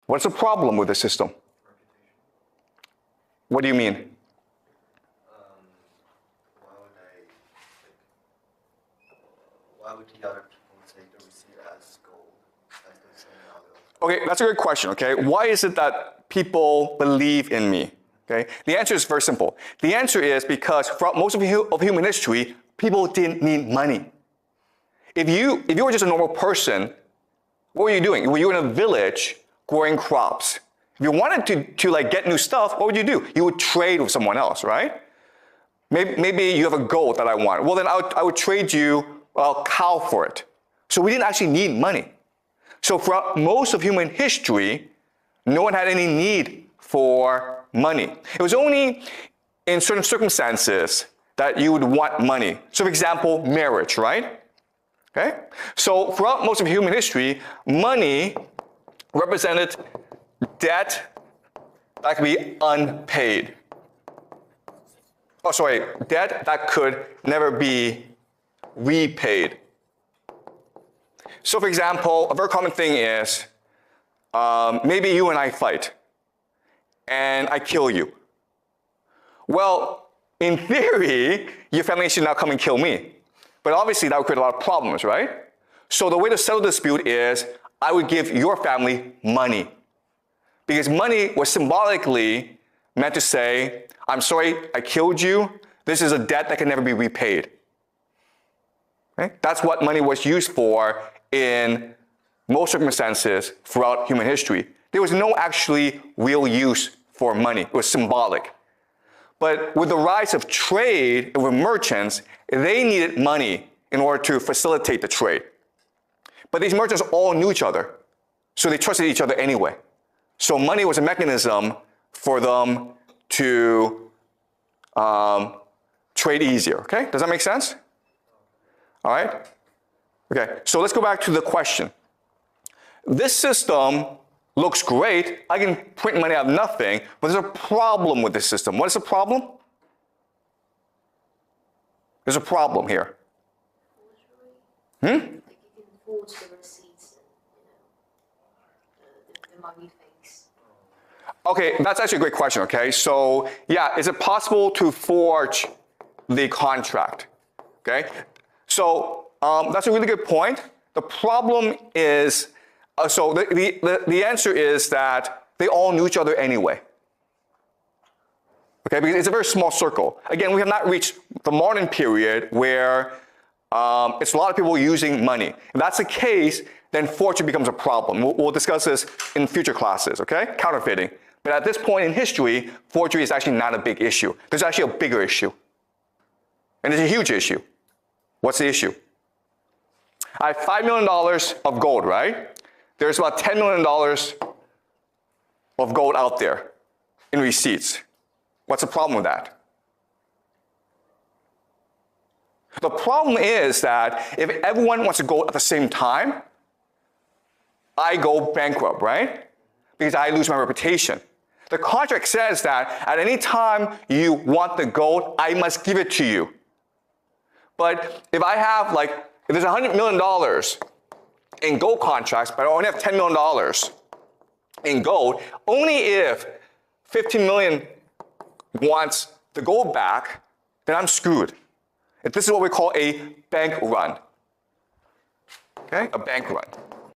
What's the problem with the system? What do you mean? Why would the other people take the receipt as gold as the same other? Okay, that's a good question, okay? Why is it that people believe in me? Okay? The answer is very simple. The answer is because throughout most of human history, people didn't need money. If you were just a normal person, what were you doing? Were you in a village growing crops? If you wanted to like get new stuff, what would you do? You would trade with someone else, right? Maybe you have a goat that I want. Well, then I would trade you a cow for it. So we didn't actually need money. So throughout most of human history, no one had any need for money. It was only in certain circumstances that you would want money. So for example, marriage, right? Okay? So throughout most of human history, money represented debt that could be unpaid. Oh, sorry, debt that could never be repaid. So for example, a very common thing is, maybe you and I fight, and I kill you. Well, in theory, your family should now come and kill me. But obviously that would create a lot of problems, right? So the way to settle the dispute is, I would give your family money. Because money was symbolically meant to say, I'm sorry, I killed you. This is a debt that can never be repaid. Okay? That's what money was used for in most circumstances throughout human history. There was no actually real use for money. It was symbolic. But with the rise of trade and with merchants, they needed money in order to facilitate the trade. But these merchants all knew each other, so they trusted each other anyway. So money was a mechanism for them to trade easier, okay? Does that make sense? All right? Okay, so let's go back to the question. This system looks great. I can print money out of nothing, but there's a problem with this system. What is the problem? There's a problem here. Like you can forge the receipts and, the money fakes. Okay, that's actually a great question, okay? So, yeah, is it possible to forge the contract? Okay? So, that's a really good point. The problem is, so the answer is that they all knew each other anyway. Okay, because it's a very small circle. Again, we have not reached the modern period where it's a lot of people using money. If that's the case, then forgery becomes a problem. We'll discuss this in future classes, okay? Counterfeiting. But at this point in history, forgery is actually not a big issue. There's actually a bigger issue. And it's a huge issue. What's the issue? I have $5 million of gold, right? There's about $10 million of gold out there in receipts. What's the problem with that? The problem is that if everyone wants to go at the same time, I go bankrupt, right? Because I lose my reputation. The contract says that at any time you want the gold, I must give it to you. But if I have if there's $100 million in gold contracts, but I only have $10 million in gold, only if 15 million wants the gold back, then I'm screwed. This is what we call a bank run. Okay, a bank run.